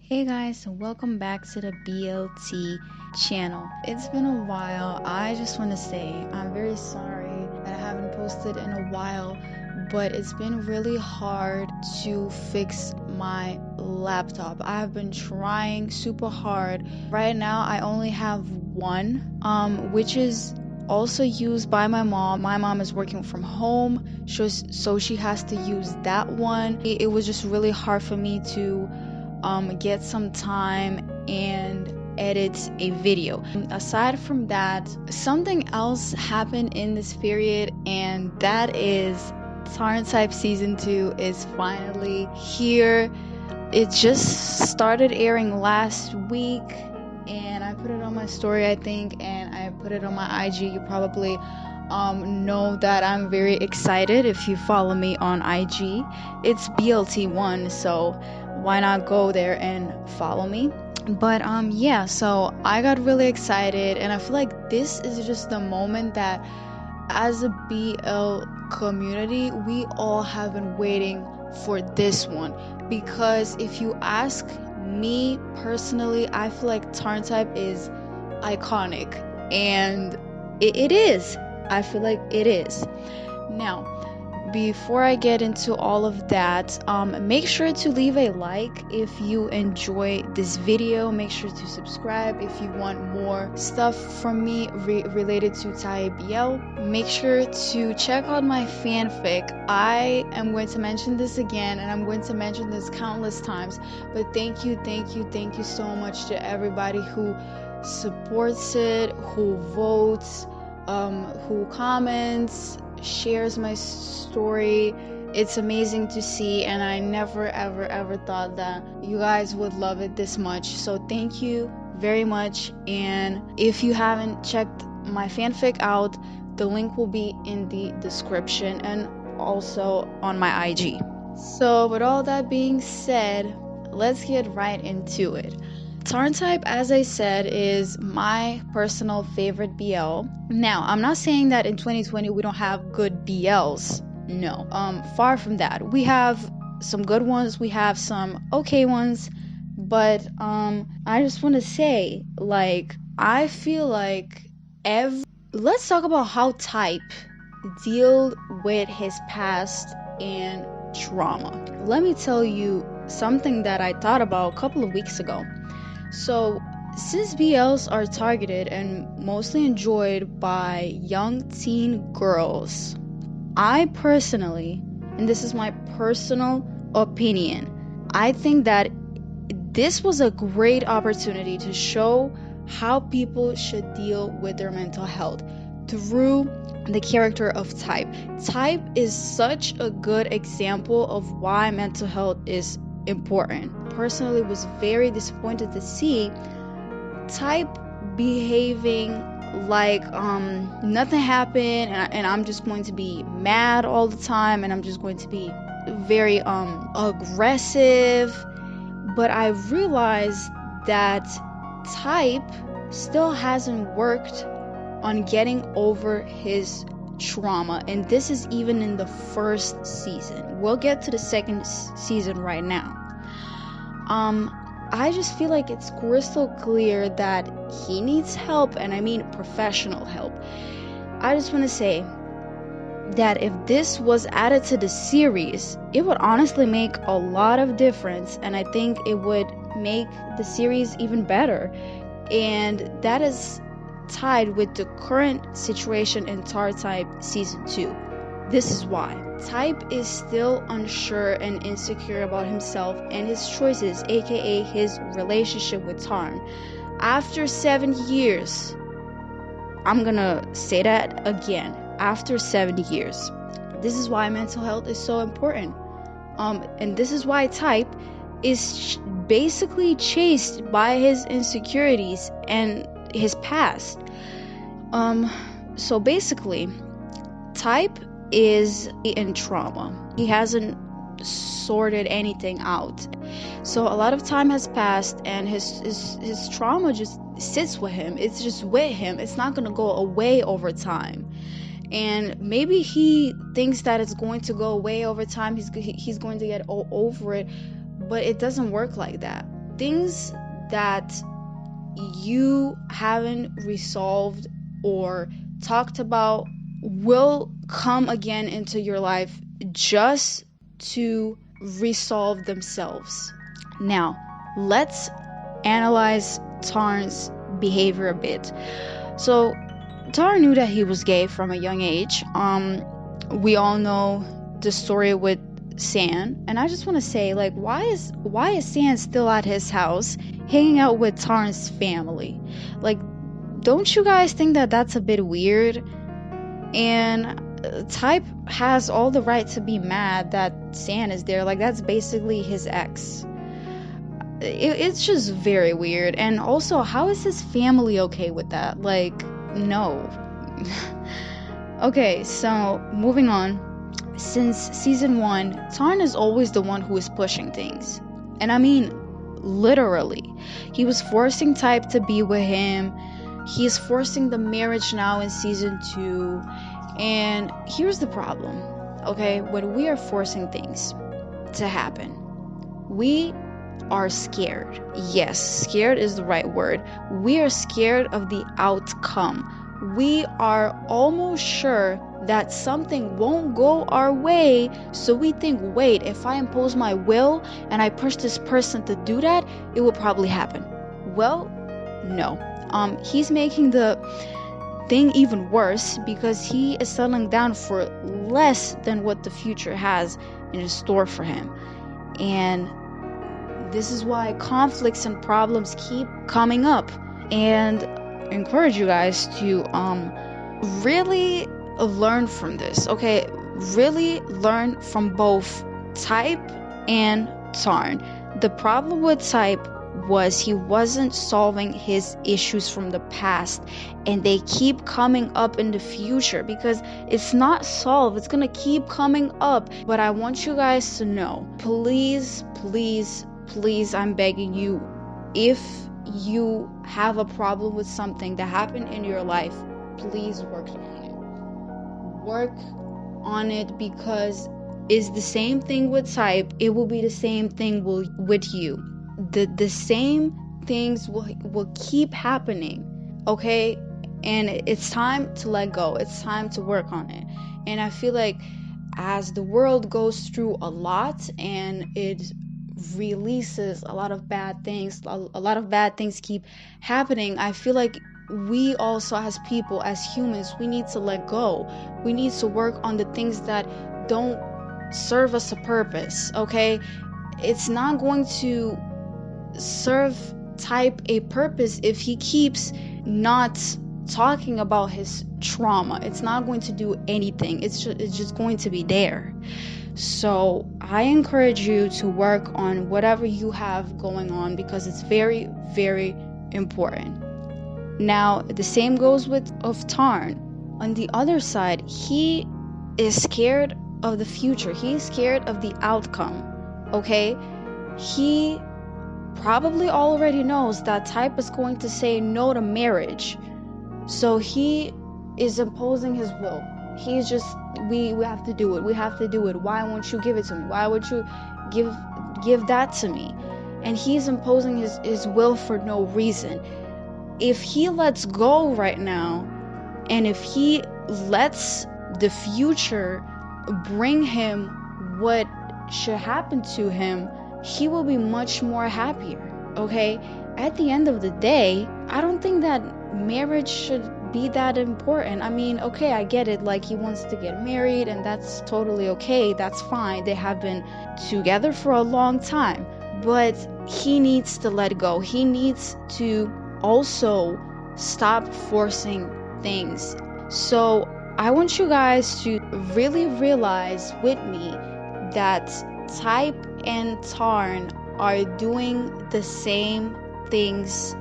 Hey guys, welcome back to the BLT channel. It's been a while. I just want to say I'm very sorry that I haven't posted in a while, but it's been really hard to fix my laptop. I have been trying super hard. Right now I only have one, which is also used by my mom. My mom is working from home, so she has to use that one. It was just really hard for me to get some time and edit a video. Aside from that, something else happened in this period, and that is Tharntype season 2 is finally here. It just started airing last week, and I put it on my story, I think, and I put it on my IG. You probably know that I'm very excited if you follow me on IG. It's BLT1, so why not go there and follow me? But yeah, so I got really excited, and I feel like this is just the moment that as a BL community we all have been waiting for this one, because if you ask me personally, I feel like Tharntype is iconic, and it is. I feel like it is. Now, before I get into all of that, make sure to leave a like if you enjoy this video. Make sure to subscribe if you want more stuff from me related to thaibl. Make sure to check out my fanfic. I am going to mention this again, and I'm going to mention this countless times, but thank you so much to everybody who supports it, who votes, who comments, shares my story. It's amazing to see, and I never ever thought that you guys would love it this much. So thank you very much, and if you haven't checked my fanfic out, the link will be in the description and also on my IG. So with all that being said, let's get right into it. Tharntype, as I said, is my personal favorite BL. Now, I'm not saying that in 2020 we don't have good BLs. No, far from that. We have some good ones, we have some okay ones, but I just want to say, like, I feel like let's talk about how Type dealt with his past and trauma. Let me tell you something that I thought about a couple of weeks ago. So, since BLs are targeted and mostly enjoyed by young teen girls, I personally, and this is my personal opinion, I think that this was a great opportunity to show how people should deal with their mental health through the character of Type. Type is such a good example of why mental health is important. Personally, was very disappointed to see Type behaving like nothing happened, and I'm just going to be mad all the time, and I'm just going to be very aggressive. But I realized that Type still hasn't worked on getting over his trauma, and this is even in the first season. We'll get to the second season right now. I just feel like it's crystal clear that he needs help, and I mean professional help. I just want to say that if this was added to the series, it would honestly make a lot of difference, and I think it would make the series even better. And that is tied with the current situation in Tharntype season 2. This is why. Type is still unsure and insecure about himself and his choices, aka his relationship with Tarn. After 7 years, I'm gonna say that again, after 70 years. This is why mental health is so important. And this is why Type is basically chased by his insecurities and his past. So basically, Type is in trauma. He hasn't sorted anything out. So a lot of time has passed, and his trauma just sits with him. It's just with him. It's not gonna go away over time. And maybe he thinks that it's going to go away over time. He's going to get over it, but it doesn't work like that. things that you haven't resolved or talked about will come again into your life just to resolve themselves. Now, let's analyze Tarn's behavior a bit. So, Tarn knew that he was gay from a young age. We all know the story with San, and I just want to say, like, why is San still at his house hanging out with Tarn's family? Like, don't you guys think that that's a bit weird? And Type has all the right to be mad that San is there. Like, that's basically his ex. It's just very weird. And also, how is his family okay with that? Like, no. Okay, so moving on. Since season 1, Tarn is always the one who is pushing things. And I mean, literally. He was forcing Type to be with him. He is forcing the marriage now in season 2. And here's the problem, okay? When we are forcing things to happen, we are scared. Yes, scared is the right word. We are scared of the outcome. We are almost sure that something won't go our way, so we think, wait, if I impose my will and I push this person to do that, it will probably happen. Well, no. He's making the thing even worse because he is settling down for less than what the future has in store for him. And this is why conflicts and problems keep coming up. And I encourage you guys to really learn from this, okay? Really learn from both Type and Tarn. The problem with Type was he wasn't solving his issues from the past, and they keep coming up in the future because it's not solved. It's gonna keep coming up. But I want you guys to know, please, I'm begging you, if you have a problem with something that happened in your life, please work on it, because it's the same thing with Type. It will be the same thing with you. The same things will keep happening, okay? And it's time to let go. It's time to work on it. And I feel like as the world goes through a lot and it releases a lot of bad things, a lot of bad things keep happening, I feel like we also, as people, as humans, we need to let go. We need to work on the things that don't serve us a purpose, okay? It's not going to serve Type a purpose if he keeps not talking about his trauma. It's not going to do anything. It's just going to be there. So I encourage you to work on whatever you have going on, because it's very, very important. Now, the same goes of Tarn. On the other side, he is scared of the future. He's scared of the outcome, okay? He probably already knows that Type is going to say no to marriage. So he is imposing his will. He's just, we have to do it. We have to do it. Why won't you give it to me? Why would you give that to me? And he's imposing his will for no reason. If he lets go right now, and if he lets the future bring him what should happen to him, he will be much more happier, okay? At the end of the day, I don't think that marriage should be that important. I mean, okay, I get it, like he wants to get married, and that's totally okay, that's fine. They have been together for a long time, but he needs to let go. He needs to also stop forcing things. So I want you guys to really realize with me that Type and Tarn are doing the same things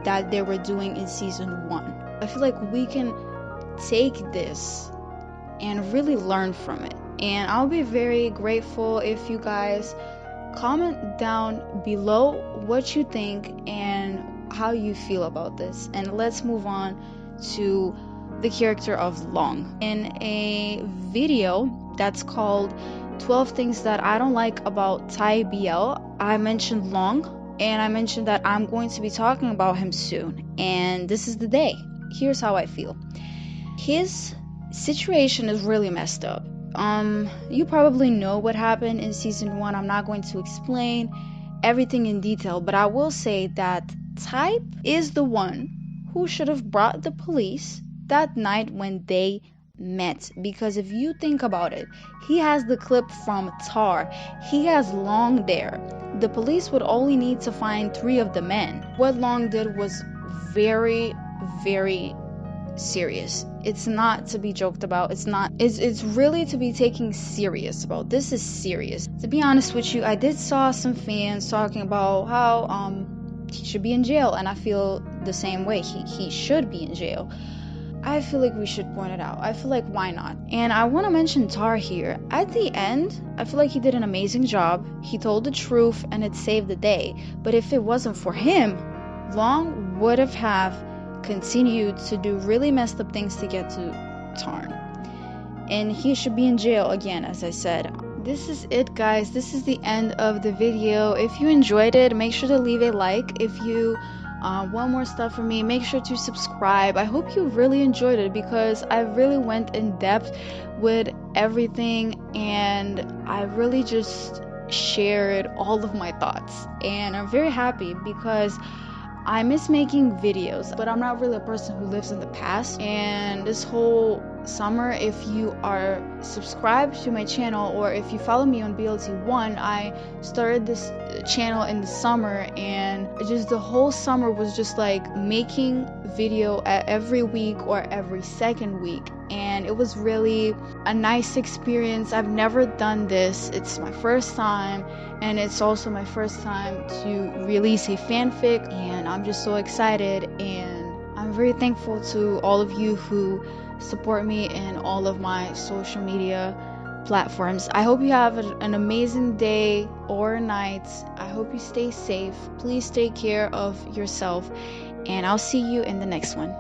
that they were doing in season 1. I feel like we can take this and really learn from it. And I'll be very grateful if you guys comment down below what you think and how you feel about this. And let's move on to the character of Long. In a video that's called 12 Things That I Don't Like About thaibl, I mentioned Long, and I mentioned that I'm going to be talking about him soon, and this is the day. Here's how I feel. His situation is really messed up. You probably know what happened in season 1. I'm not going to explain everything in detail, but I will say that Type is the one who should have brought the police that night when they met. Because if you think about it, he has the clip from Tar. He has Long there. The police would only need to find 3 of the men. What Long did was very, very serious. It's not to be joked about. It's really to be taken serious about. This is serious. To be honest with you, I did saw some fans talking about how he should be in jail, and I feel the same way. He should be in jail. I feel like we should point it out. I feel like, why not? And I want to mention Tar here. At the end, I feel like he did an amazing job. He told the truth and it saved the day. But if it wasn't for him, Long would have continued to do really messed up things to get to Tarn. And he should be in jail again, as I said. This is it, guys. This is the end of the video. If you enjoyed it, make sure to leave a like. If you want more stuff from me, make sure to subscribe. I hope you really enjoyed it, because I really went in depth with everything, and I really just shared all of my thoughts. And I'm very happy, because I miss making videos, but I'm not really a person who lives in the past. And this whole summer, if you are subscribed to my channel, or if you follow me on BLT1, I started this channel in the summer, and just the whole summer was just like making video every week or every second week, and it was really a nice experience. I've never done this. It's my first time, and it's also my first time to release a fanfic, and I'm just so excited, and I'm very thankful to all of you who support me in all of my social media platforms. I hope you have an amazing day or night. I hope you stay safe. Please take care of yourself, and I'll see you in the next one.